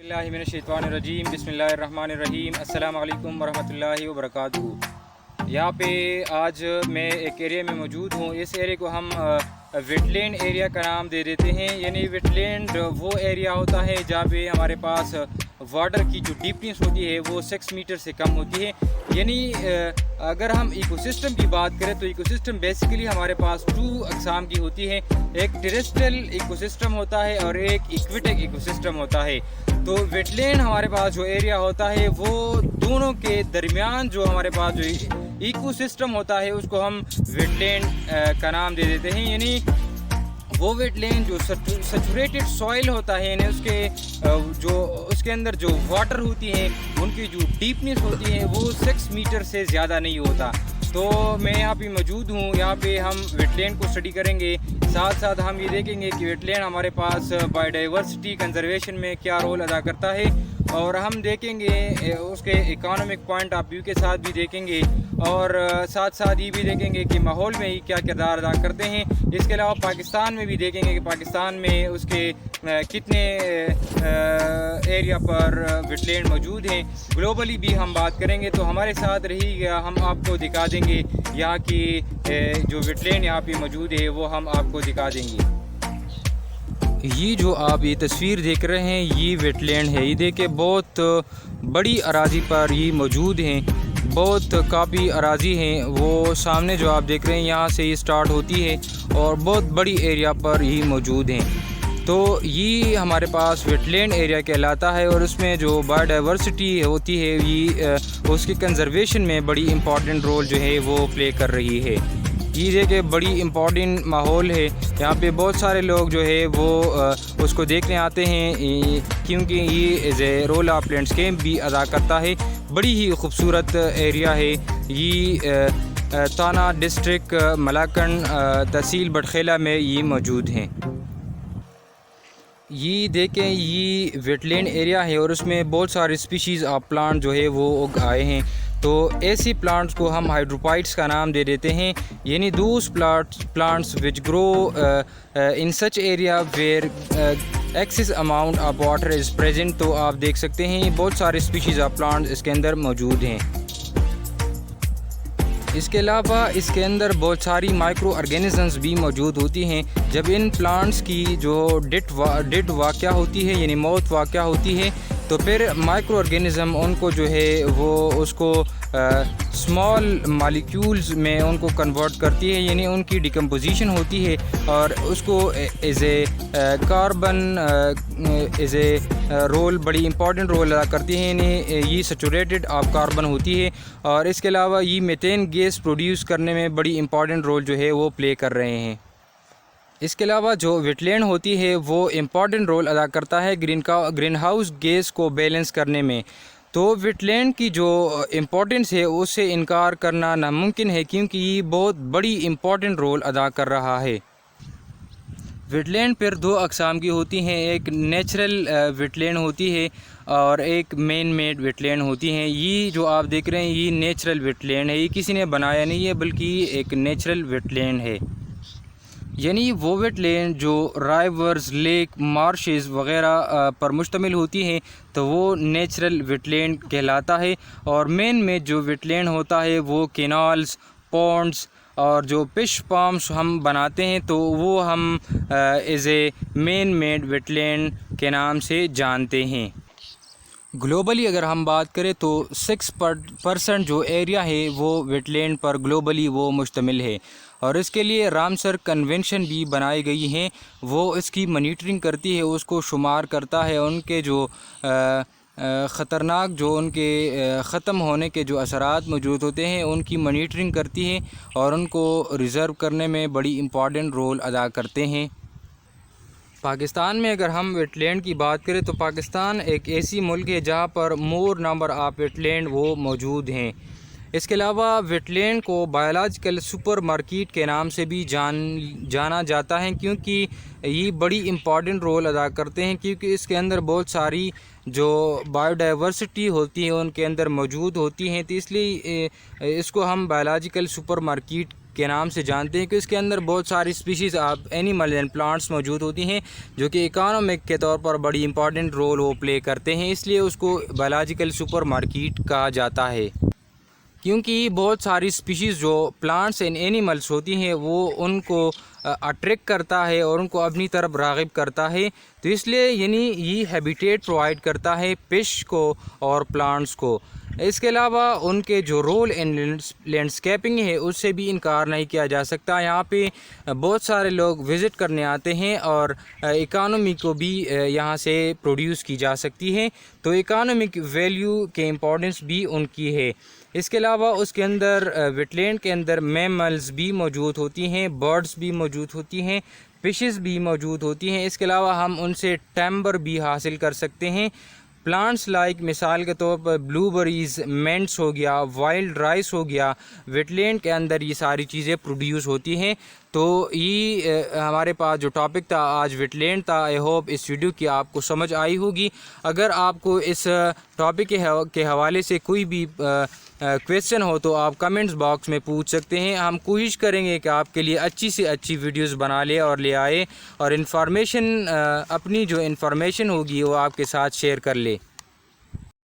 बिस्मिल्लाहिर्रहमानिर्रहीम बिस्मिल्लाहिर्रहमानिर्रहीम अस्सलाम वालेकुम वरहमतुल्लाहि वबरकातुहू। यहाँ पे आज मैं एक एरिया में मौजूद हूँ। इस एरिया को हम वेटलैंड एरिया का नाम दे देते हैं। यानी वेटलैंड वो एरिया होता है जहाँ पे हमारे पास वाटर की जो डीपनेस होती है वो 6 मीटर से कम होती है। यानी अगर हम इकोसिस्टम की बात करें तो इकोसिस्टम बेसिकली हमारे पास 2 अक़साम की होती है। एक टेरेस्ट्रियल इकोसिस्टम होता है और एक इक्वेटिक इकोसिस्टम होता है। तो वेटलैंड हमारे पास जो एरिया होता है वो दोनों के दरमियान जो हमारे पास जो इकोसिस्टम होता है उसको हम वेटलैंड का नाम दे देते हैं। यानी वो वेटलैंड जो सैचुरेटेड सॉइल होता है, यानी उसके अंदर जो वाटर होती है उनकी जो डीपनेस होती है वो 6 मीटर से ज़्यादा नहीं होता। तो मैं यहाँ पे मौजूद हूँ। यहाँ पे हम वेटलैंड को स्टडी करेंगे, साथ साथ हम ये देखेंगे कि वेटलैंड हमारे पास बायोडाइवर्सिटी कंजर्वेशन में क्या रोल अदा करता है, और हम देखेंगे उसके इकोनॉमिक पॉइंट ऑफ व्यू के साथ भी देखेंगे, और साथ साथ ये भी देखेंगे कि माहौल में ही क्या किरदार अदा करते हैं। इसके अलावा पाकिस्तान में भी देखेंगे कि पाकिस्तान में उसके कितने एरिया पर वेटलैंड मौजूद हैं। ग्लोबली भी हम बात करेंगे। तो हमारे साथ रहिएगा, हम आपको दिखा देंगे यहाँ की जो वेटलैंड यहाँ पे मौजूद है वो हम आपको दिखा देंगे। ये जो आप ये तस्वीर देख रहे हैं ये वेटलैंड है। ये देखिए बहुत बड़ी अराजी पर ये मौजूद हैं, बहुत काफ़ी अराजी हैं। वो सामने जो आप देख रहे हैं यहाँ से ये स्टार्ट होती है और बहुत बड़ी एरिया पर ये मौजूद हैं। तो ये हमारे पास वेटलैंड एरिया कहलाता है, और उसमें जो बायोडाइवर्सिटी होती है ये उसकी कंजर्वेशन में बड़ी इम्पॉर्टेंट रोल जो है वो प्ले कर रही है। ये देखिए बड़ी इम्पॉर्टेंट माहौल है। यहाँ पे बहुत सारे लोग जो है वो उसको देखने आते हैं, क्योंकि ये as a role of landscape भी अदा करता है। बड़ी ही खूबसूरत एरिया है ये। ताना डिस्ट्रिक्ट मलाकंड तहसील बटखेला में ये मौजूद हैं। ये देखें ये वेटलैंड एरिया है और उसमें बहुत सारे स्पीशीज़ ऑफ प्लांट जो है वो उग आए हैं। तो ऐसी प्लांट्स को हम हाइड्रोपाइट्स का नाम दे देते हैं। यानी those plants which grow in such area where excess amount of water is present. तो आप देख सकते हैं बहुत सारे स्पीशीज़ ऑफ प्लांट्स इसके अंदर मौजूद हैं। इसके अलावा इसके अंदर बहुत सारी माइक्रो ऑर्गेनिजम्स भी मौजूद होती हैं। जब इन प्लांट्स की जो डेड वाक़या होती है, यानी मौत वाक़या होती है, तो फिर माइक्रो ऑर्गेनिज़म उनको जो है वो उसको स्मॉल मालिक्यूल्स में उनको कन्वर्ट करती है, यानी उनकी डिकम्पोजिशन होती है और उसको as a carbon as a role बड़ी इंपॉर्टेंट रोल अदा करती है। यानी ये सैचुरेटेड ऑफ कार्बन होती है, और इसके अलावा ये मीथेन गैस प्रोड्यूस करने में बड़ी इंपॉर्टेंट रोल जो है वो प्ले कर रहे हैं। इसके अलावा जो वेटलैंड होती है वो इम्पॉर्टेंट रोल अदा करता है ग्रीन हाउस गैस को बैलेंस करने में। तो वेटलैंड की जो इम्पोर्टेंस है उससे इनकार करना नामुमकिन है, क्योंकि ये बहुत बड़ी इम्पॉर्टेंट रोल अदा कर रहा है। वेटलैंड फिर 2 अक़साम की होती हैं, एक नेचुरल वेटलैंड होती है और एक मैन मेड वेटलैंड होती हैं। ये जो आप देख रहे हैं ये नेचुरल वेटलैंड है, ये किसी ने बनाया नहीं है बल्कि एक नेचुरल वेटलैंड है। यानी वो वेटलैंड जो राइवर्स, लेक, मार्शेस वग़ैरह पर मुश्तमिल होती हैं तो वो नेचुरल वेटलैंड कहलाता है। और मेन में जो वेटलैंड होता है वो कैनाल्स, पॉन्ड्स और जो फिश फार्म्स हम बनाते हैं तो वो हम as a man made wetland के नाम से जानते हैं। ग्लोबली अगर हम बात करें तो 6% जो एरिया है वो वेटलैंड पर ग्लोबली वो मुश्तमिल है, और इसके लिए रामसर कन्वेंशन भी बनाई गई हैं। वो इसकी मॉनिटरिंग करती है, उसको शुमार करता है, उनके जो ख़तरनाक जो उनके ख़त्म होने के जो असरात मौजूद होते हैं उनकी मॉनिटरिंग करती है और उनको रिज़र्व करने में बड़ी इम्पॉर्टेंट रोल अदा करते हैं। पाकिस्तान में अगर हम वेटलैंड की बात करें तो पाकिस्तान एक ऐसी मुल्क है जहाँ पर मोर नंबर ऑफ़ वेटलैंड वो मौजूद हैं। इसके अलावा वेटलैंड को बायोलॉजिकल सुपर मार्केट के नाम से भी जाना जाता है, क्योंकि ये बड़ी इम्पॉर्टेंट रोल अदा करते हैं, क्योंकि इसके अंदर बहुत सारी जो बायोडाइवर्सिटी होती है उनके अंदर मौजूद होती हैं। तो इसलिए इसको हम बायोलॉजिकल सुपर मार्केट کے نام سے جانتے ہیں کہ اس کے اندر بہت ساری species of animal and plants موجود ہوتی ہیں جو کہ اکانومک کے طور پر بڑی امپورٹنٹ رول وہ پلے کرتے ہیں، اس لیے اس کو بایولوجیکل سپر مارکیٹ کہا جاتا ہے، کیونکہ بہت ساری اسپیشیز جو پلانٹس اینڈ اینیملس ہوتی ہیں وہ ان کو اٹریکٹ کرتا ہے اور ان کو اپنی طرف راغب کرتا ہے، تو اس لیے یعنی یہ ہیبیٹیٹ پرووائڈ کرتا ہے فش کو اور پلانٹس کو۔ اس کے علاوہ ان کے جو رول ان لینڈسکیپنگ ہے اس سے بھی انکار نہیں کیا جا سکتا۔ یہاں پہ بہت سارے لوگ وزٹ کرنے آتے ہیں اور اکانومی کو بھی یہاں سے پروڈیوس کی جا سکتی ہے، تو اکانومک ویلیو کے امپورٹنس بھی ان کی ہے۔ اس کے علاوہ اس کے اندر ویٹ لینڈ کے اندر میملز بھی موجود ہوتی ہیں، برڈز بھی موجود ہوتی ہیں، فشز بھی موجود ہوتی ہیں، اس کے علاوہ ہم ان سے ٹیمبر بھی حاصل کر سکتے ہیں۔ پلانٹس لائک مثال کے طور پر بلو بیریز، منٹس ہو گیا، وائلڈ رائس ہو گیا، ویٹ لینڈ کے اندر یہ ساری چیزیں پروڈیوس ہوتی ہیں۔ تو یہ ہمارے پاس جو ٹاپک تھا آج ویٹ لینڈ تھا۔ آئی ہوپ اس ویڈیو کی آپ کو سمجھ آئی ہوگی۔ اگر آپ کو اس ٹاپک کے حوالے سے کوئی بھی کویسچن ہو تو آپ کمنٹس باکس میں پوچھ سکتے ہیں، ہم کوشش کریں گے کہ آپ کے لیے اچھی سے اچھی ویڈیوز بنا لے اور لے آئے اور اپنی جو انفارمیشن ہوگی وہ آپ کے ساتھ شیئر کر لے۔